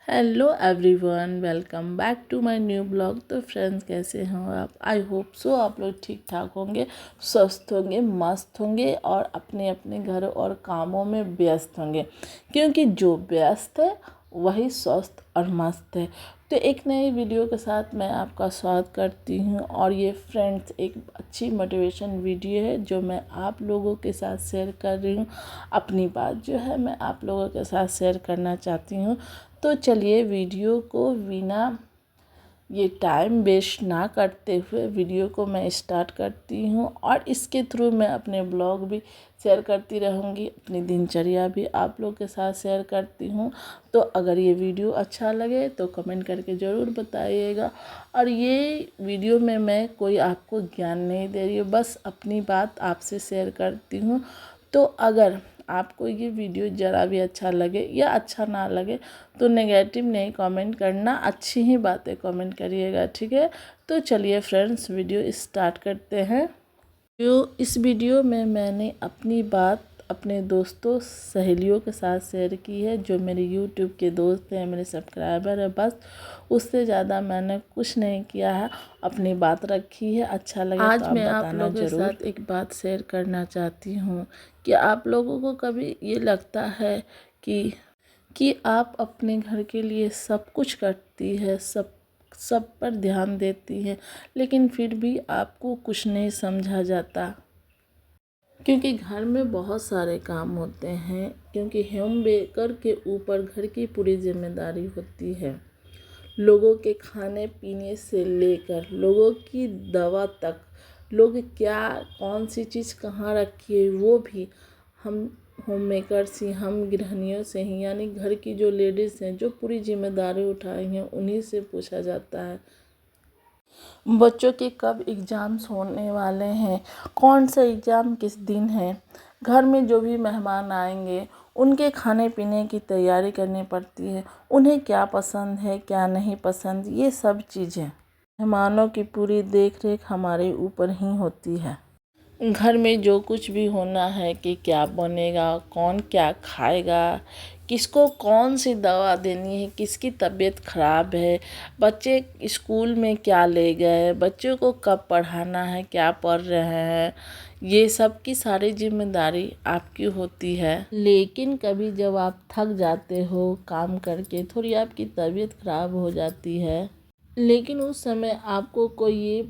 Hello everyone, welcome back to my new blog. तो friends, कैसे हैं आप? आई होप सो आप लोग ठीक ठाक होंगे, स्वस्थ होंगे, मस्त होंगे और अपने अपने घर और कामों में व्यस्त होंगे, क्योंकि जो व्यस्त है वही स्वस्थ और मस्त है। तो एक नई वीडियो के साथ मैं आपका स्वागत करती हूँ। और ये फ्रेंड्स एक अच्छी मोटिवेशन वीडियो है जो मैं आप लोगों के साथ शेयर कर रही हूँ। अपनी बात जो है मैं आप लोगों के साथ शेयर करना चाहती हूँ। तो चलिए वीडियो को बिना ये टाइम वेस्ट ना करते हुए वीडियो को मैं स्टार्ट करती हूँ। और इसके थ्रू मैं अपने ब्लॉग भी शेयर करती रहूँगी, अपनी दिनचर्या भी आप लोग के साथ शेयर करती हूँ। तो अगर ये वीडियो अच्छा लगे तो कमेंट करके ज़रूर बताइएगा। और ये वीडियो में मैं कोई आपको ज्ञान नहीं दे रही हूँ, बस अपनी बात आपसे शेयर करती हूँ। तो अगर आपको ये वीडियो ज़रा भी अच्छा लगे या अच्छा ना लगे तो नेगेटिव नहीं कमेंट करना, अच्छी ही बातें कमेंट करिएगा, ठीक है। तो चलिए फ्रेंड्स वीडियो स्टार्ट करते हैं। इस वीडियो में मैंने अपनी बात अपने दोस्तों सहेलियों के साथ शेयर की है, जो मेरे यूट्यूब के दोस्त हैं, मेरे सब्सक्राइबर है। बस उससे ज़्यादा मैंने कुछ नहीं किया है, अपनी बात रखी है। अच्छा लगे आज तो आप मैं आप बताना लोगों के ज़रूर। साथ एक बात शेयर करना चाहती हूँ कि आप लोगों को कभी ये लगता है कि आप अपने घर के लिए सब कुछ करती है, सब पर ध्यान देती हैं, लेकिन फिर भी आपको कुछ नहीं समझा जाता, क्योंकि घर में बहुत सारे काम होते हैं, क्योंकि होम मेकर के ऊपर घर की पूरी जिम्मेदारी होती है। लोगों के खाने पीने से लेकर लोगों की दवा तक, लोग क्या कौन सी चीज़ कहाँ रखी है वो भी हम होम मेकर से, हम गृहिणियों से ही, यानी घर की जो लेडीज़ हैं जो पूरी जिम्मेदारी उठाई हैं उन्हीं से पूछा जाता है। बच्चों के कब एग्ज़ाम्स होने वाले हैं, कौन सा एग्ज़ाम किस दिन है, घर में जो भी मेहमान आएंगे उनके खाने पीने की तैयारी करनी पड़ती है, उन्हें क्या पसंद है क्या नहीं पसंद, ये सब चीज़ें, मेहमानों की पूरी देख रेख हमारे ऊपर ही होती है। घर में जो कुछ भी होना है कि क्या बनेगा, कौन क्या खाएगा, किसको कौन सी दवा देनी है, किसकी तबीयत ख़राब है, बच्चे स्कूल में क्या ले गए, बच्चों को कब पढ़ाना है, क्या पढ़ रहे हैं, ये सब की सारी जिम्मेदारी आपकी होती है। लेकिन कभी जब आप थक जाते हो काम करके, थोड़ी आपकी तबीयत ख़राब हो जाती है, लेकिन उस समय आपको कोई ये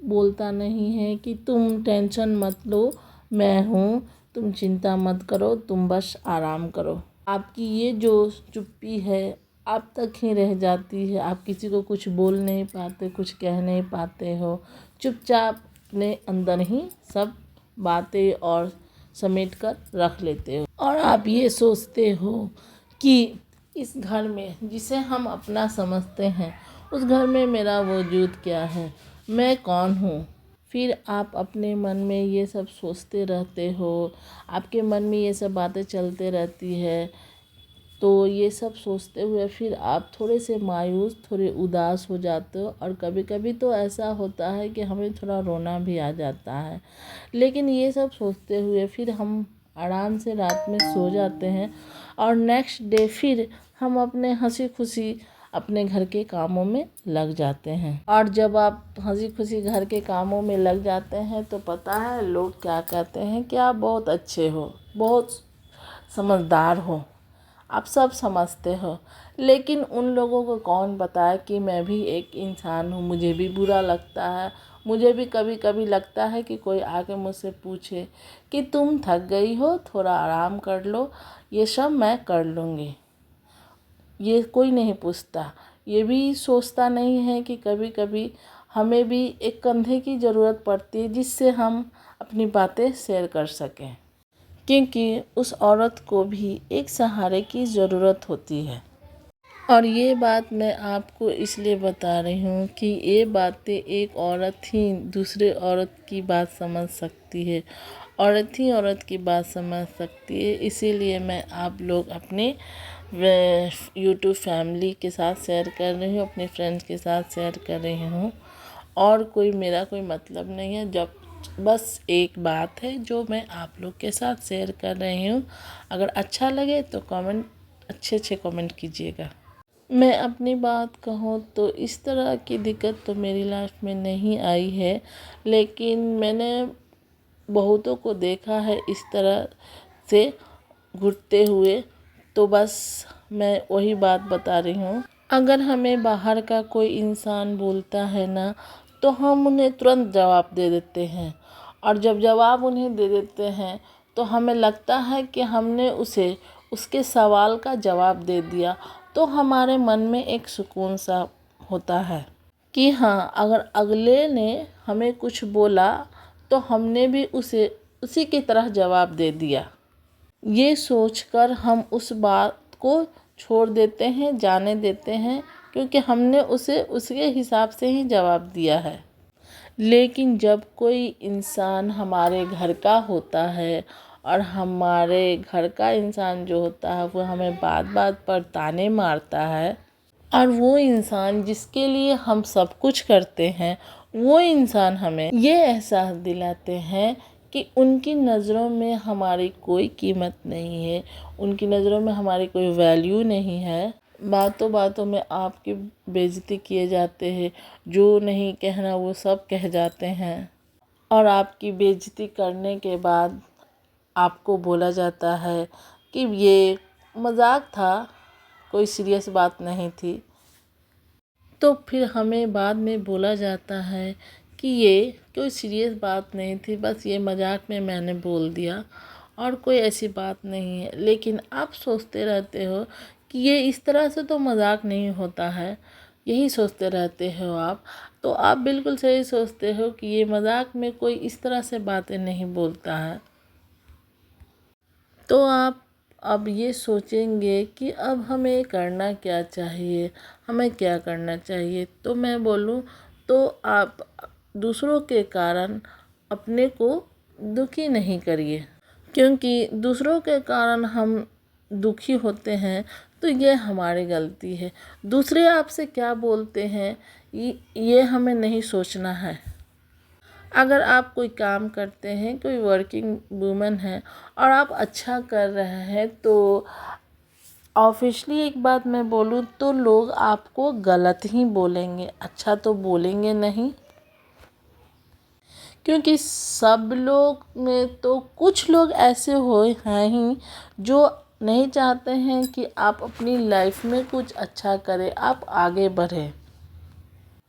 बोलता नहीं है कि तुम टेंशन मत लो, मैं हूँ, तुम चिंता मत करो, तुम बस आराम करो। आपकी ये जो चुप्पी है आप तक ही रह जाती है, आप किसी को कुछ बोल नहीं पाते, कुछ कह नहीं पाते हो, चुपचाप अपने अंदर ही सब बातें और समेट कर रख लेते हो। और आप ये सोचते हो कि इस घर में जिसे हम अपना समझते हैं, उस घर में मेरा वजूद क्या है, मैं कौन हूँ। फिर आप अपने मन में ये सब सोचते रहते हो, आपके मन में ये सब बातें चलते रहती है। तो ये सब सोचते हुए फिर आप थोड़े से मायूस, थोड़े उदास हो जाते हो। और कभी कभी तो ऐसा होता है कि हमें थोड़ा रोना भी आ जाता है। लेकिन ये सब सोचते हुए फिर हम आराम से रात में सो जाते हैं और नेक्स्ट डे फिर हम अपने हंसी खुशी अपने घर के कामों में लग जाते हैं। और जब आप हंसी खुशी घर के कामों में लग जाते हैं तो पता है लोग क्या कहते हैं कि आप बहुत अच्छे हो, बहुत समझदार हो, आप सब समझते हो। लेकिन उन लोगों को कौन बताए कि मैं भी एक इंसान हूँ, मुझे भी बुरा लगता है, मुझे भी कभी कभी लगता है कि कोई आके मुझसे पूछे कि तुम थक गई हो, थोड़ा आराम कर लो, ये सब मैं कर लूँगी। ये कोई नहीं पूछता, ये भी सोचता नहीं है कि कभी कभी हमें भी एक कंधे की ज़रूरत पड़ती है जिससे हम अपनी बातें शेयर कर सकें, क्योंकि उस औरत को भी एक सहारे की ज़रूरत होती है। और ये बात मैं आपको इसलिए बता रही हूँ कि ये बातें एक औरत ही दूसरे औरत की बात समझ सकती है, औरत ही औरत की बात समझ सकती है। इसीलिए मैं आप लोग अपने यूट्यूब फैमिली के साथ शेयर कर रही हूँ, अपने फ्रेंड्स के साथ शेयर कर रही हूँ। और कोई मेरा कोई मतलब नहीं है, जब बस एक बात है जो मैं आप लोग के साथ शेयर कर रही हूँ। अगर अच्छा लगे तो कमेंट, अच्छे कमेंट कीजिएगा। मैं अपनी बात कहूँ तो इस तरह की दिक्कत तो मेरी लाइफ में नहीं आई है, लेकिन मैंने बहुतों को देखा है इस तरह से घुटते हुए। तो बस मैं वही बात बता रही हूँ। अगर हमें बाहर का कोई इंसान बोलता है ना, तो हम उन्हें तुरंत जवाब दे देते हैं, और जब जवाब उन्हें दे देते हैं तो हमें लगता है कि हमने उसे उसके सवाल का जवाब दे दिया। तो हमारे मन में एक सुकून सा होता है कि हाँ, अगर अगले ने हमें कुछ बोला तो हमने भी उसे उसी की तरह जवाब दे दिया। ये सोचकर हम उस बात को छोड़ देते हैं, जाने देते हैं, क्योंकि हमने उसे उसके हिसाब से ही जवाब दिया है। लेकिन जब कोई इंसान हमारे घर का होता है, और हमारे घर का इंसान जो होता है वो हमें बात बात पर ताने मारता है, और वो इंसान जिसके लिए हम सब कुछ करते हैं, वो इंसान हमें ये एहसास दिलाते हैं कि उनकी नज़रों में हमारी कोई कीमत नहीं है, उनकी नज़रों में हमारी कोई वैल्यू नहीं है। बातों बातों में आपकी बेइज्जती किए जाते हैं, जो नहीं कहना वो सब कह जाते हैं, और आपकी बेइज्जती करने के बाद आपको बोला जाता है कि ये मजाक था, कोई सीरियस बात नहीं थी। तो फिर हमें बाद में बोला जाता है कि ये कोई सीरियस बात नहीं थी, बस ये मजाक में मैंने बोल दिया, और कोई ऐसी बात नहीं है। लेकिन आप सोचते रहते हो कि ये इस तरह से तो मजाक नहीं होता है, यही सोचते रहते हो आप। तो आप बिल्कुल सही सोचते हो कि ये मजाक में कोई इस तरह से बातें नहीं बोलता है। तो आप अब ये सोचेंगे कि अब हमें करना क्या चाहिए, हमें क्या करना चाहिए। तो मैं बोलूँ तो आप दूसरों के कारण अपने को दुखी नहीं करिए, क्योंकि दूसरों के कारण हम दुखी होते हैं तो ये हमारी गलती है। दूसरे आपसे क्या बोलते हैं ये हमें नहीं सोचना है। अगर आप कोई काम करते हैं, कोई वर्किंग वूमेन है, और आप अच्छा कर रहे हैं, तो ऑब्वियसली एक बात मैं बोलूँ तो लोग आपको गलत ही बोलेंगे, अच्छा तो बोलेंगे नहीं। क्योंकि सब लोग में तो कुछ लोग ऐसे हैं ही जो नहीं चाहते हैं कि आप अपनी लाइफ में कुछ अच्छा करें, आप आगे बढ़ें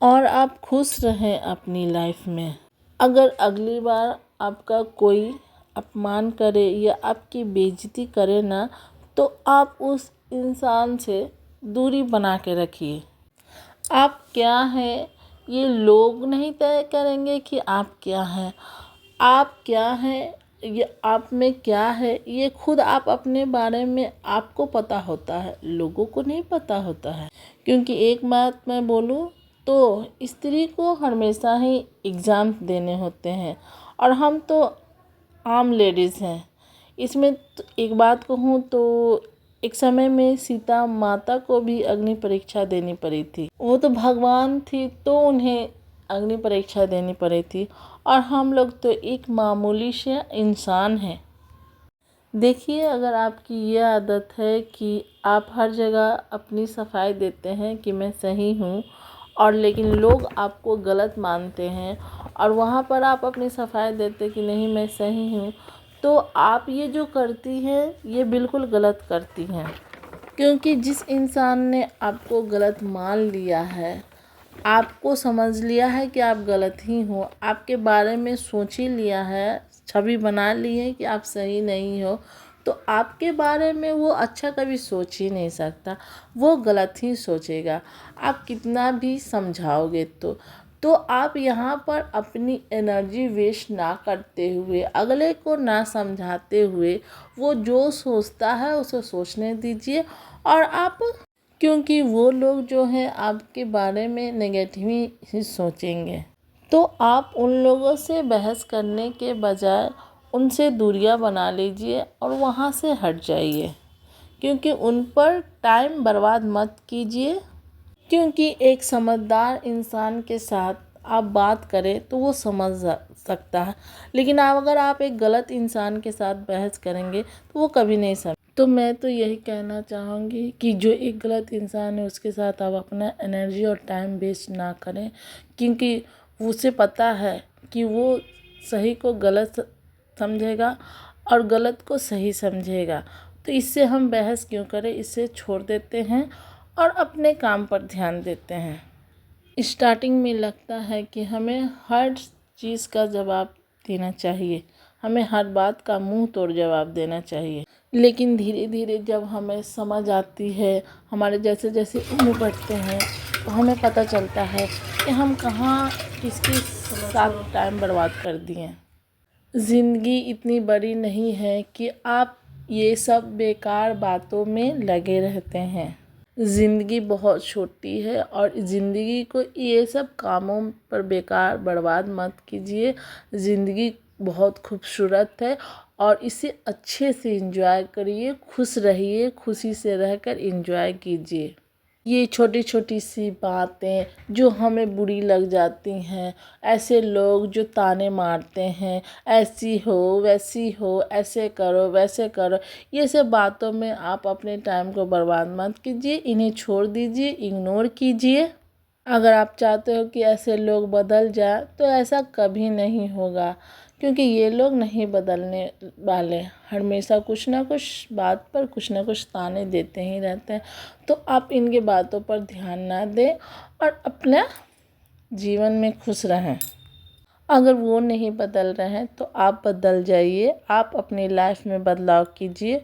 और आप खुश रहें अपनी लाइफ में। अगर अगली बार आपका कोई अपमान करे या आपकी बेइज्जती करे ना, तो आप उस इंसान से दूरी बना के रखिए। आप क्या हैं ये लोग नहीं तय करेंगे कि आप क्या हैं। आप क्या हैं, ये आप में क्या है, ये खुद आप अपने बारे में आपको पता होता है, लोगों को नहीं पता होता है। क्योंकि एक बात मैं बोलूँ तो स्त्री को हमेशा ही एग्ज़ाम देने होते हैं, और हम तो आम लेडीज़ हैं। इसमें तो एक बात कहूँ तो एक समय में सीता माता को भी अग्नि परीक्षा देनी पड़ी थी। वो तो भगवान थी तो उन्हें अग्नि परीक्षा देनी पड़ी थी, और हम लोग तो एक मामूली से इंसान हैं। देखिए, अगर आपकी ये आदत है कि आप हर जगह अपनी सफाई देते हैं कि मैं सही हूँ, और लेकिन लोग आपको गलत मानते हैं, और वहाँ पर आप अपनी सफाई देते कि नहीं मैं सही हूँ, तो आप ये जो करती हैं ये बिल्कुल गलत करती हैं। क्योंकि जिस इंसान ने आपको गलत मान लिया है, आपको समझ लिया है कि आप गलत ही हो, आपके बारे में सोच ही लिया है, छवि बना ली है कि आप सही नहीं हो, तो आपके बारे में वो अच्छा कभी सोच ही नहीं सकता, वो गलत ही सोचेगा। आप कितना भी समझाओगे तो आप यहाँ पर अपनी एनर्जी वेस्ट ना करते हुए, अगले को ना समझाते हुए, वो जो सोचता है उसे सोचने दीजिए। और आप, क्योंकि वो लोग जो हैं आपके बारे में नेगेटिव ही सोचेंगे, तो आप उन लोगों से बहस करने के बजाय उनसे दूरियां बना लीजिए और वहाँ से हट जाइए। क्योंकि उन पर टाइम बर्बाद मत कीजिए। क्योंकि एक समझदार इंसान के साथ आप बात करें तो वो समझ सकता है, लेकिन अगर आप एक गलत इंसान के साथ बहस करेंगे तो वो कभी नहीं समझ। तो मैं तो यही कहना चाहूँगी कि जो एक गलत इंसान है उसके साथ आप अपना एनर्जी और टाइम वेस्ट ना करें, क्योंकि उसे पता है कि वो सही को गलत समझेगा और गलत को सही समझेगा। तो इससे हम बहस क्यों करें, इसे छोड़ देते हैं और अपने काम पर ध्यान देते हैं। स्टार्टिंग में लगता है कि हमें हर चीज़ का जवाब देना चाहिए, हमें हर बात का मुंह तोड़ जवाब देना चाहिए, लेकिन धीरे धीरे जब हमें समझ आती है, हमारे जैसे जैसे उम्र बढ़ते हैं, तो हमें पता चलता है कि हम कहाँ किसके साथ टाइम बर्बाद कर दिए। ज़िंदगी इतनी बड़ी नहीं है कि आप ये सब बेकार बातों में लगे रहते हैं। ज़िंदगी बहुत छोटी है और ज़िंदगी को ये सब कामों पर बेकार बर्बाद मत कीजिए। ज़िंदगी बहुत खूबसूरत है और इसे अच्छे से एंजॉय करिए, खुश रहिए, खुशी से रहकर एंजॉय कीजिए। ये छोटी छोटी सी बातें जो हमें बुरी लग जाती हैं, ऐसे लोग जो ताने मारते हैं, ऐसी हो वैसी हो, ऐसे करो वैसे करो, ये सब बातों में आप अपने टाइम को बर्बाद मत कीजिए, इन्हें छोड़ दीजिए, इग्नोर कीजिए। अगर आप चाहते हो कि ऐसे लोग बदल जाए तो ऐसा कभी नहीं होगा, क्योंकि ये लोग नहीं बदलने वाले, हमेशा कुछ ना कुछ बात पर कुछ ना कुछ ताने देते ही रहते हैं। तो आप इनके बातों पर ध्यान ना दें और अपना जीवन में खुश रहें। अगर वो नहीं बदल रहे हैं तो आप बदल जाइए, आप अपनी लाइफ में बदलाव कीजिए,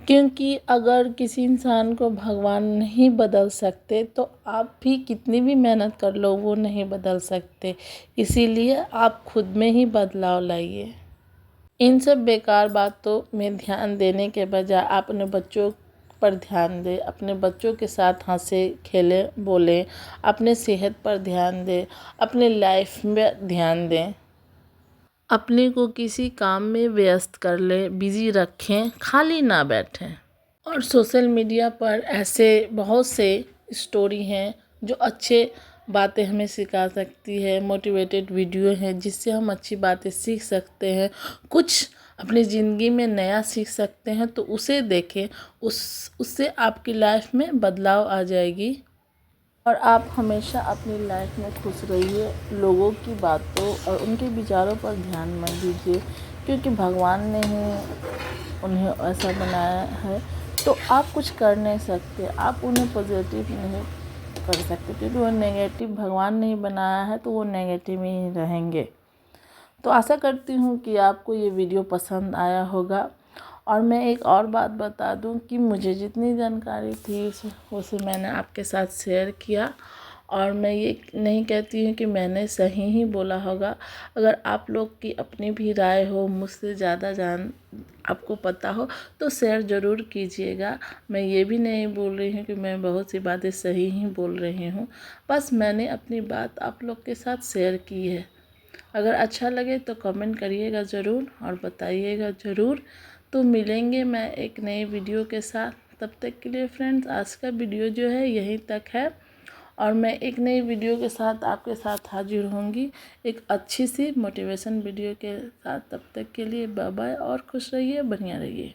क्योंकि अगर किसी इंसान को भगवान नहीं बदल सकते तो आप भी कितनी भी मेहनत कर लो वो नहीं बदल सकते। इसीलिए आप खुद में ही बदलाव लाइए। इन सब बेकार बातों में ध्यान देने के बजाय आप अपने बच्चों पर ध्यान दें, अपने बच्चों के साथ हंसें खेलें बोलें, अपने सेहत पर ध्यान दें, अपने लाइफ में ध्यान दें, अपने को किसी काम में व्यस्त कर लें, बिजी रखें, खाली ना बैठें। और सोशल मीडिया पर ऐसे बहुत से स्टोरी हैं जो अच्छे बातें हमें सिखा सकती है, मोटिवेटेड वीडियो हैं जिससे हम अच्छी बातें सीख सकते हैं, कुछ अपनी ज़िंदगी में नया सीख सकते हैं, तो उसे देखें, उससे आपकी लाइफ में बदलाव आ जाएगी और आप हमेशा अपनी लाइफ में खुश रहिए। लोगों की बातों और उनके विचारों पर ध्यान मत दीजिए, क्योंकि भगवान ने ही उन्हें ऐसा बनाया है, तो आप कुछ कर नहीं सकते, आप उन्हें पॉजिटिव नहीं कर सकते, क्योंकि वो नेगेटिव भगवान नहीं बनाया है तो वो नेगेटिव ही रहेंगे। तो आशा करती हूँ कि आपको ये वीडियो पसंद आया होगा। और मैं एक और बात बता दूं कि मुझे जितनी जानकारी थी उसे मैंने आपके साथ शेयर किया, और मैं ये नहीं कहती हूँ कि मैंने सही ही बोला होगा। अगर आप लोग की अपनी भी राय हो, मुझसे ज़्यादा आपको पता हो तो शेयर ज़रूर कीजिएगा। मैं ये भी नहीं बोल रही हूँ कि मैं बहुत सी बातें सही ही बोल रही हूँ, बस मैंने अपनी बात आप लोग के साथ शेयर की है। अगर अच्छा लगे तो कमेंट करिएगा ज़रूर और बताइएगा ज़रूर। तो मिलेंगे मैं एक नए वीडियो के साथ, तब तक के लिए फ्रेंड्स आज का वीडियो जो है यहीं तक है, और मैं एक नई वीडियो के साथ आपके साथ हाजिर होंगी, एक अच्छी सी मोटिवेशन वीडियो के साथ। तब तक के लिए बाय बाय और खुश रहिए, बढ़िया रहिए।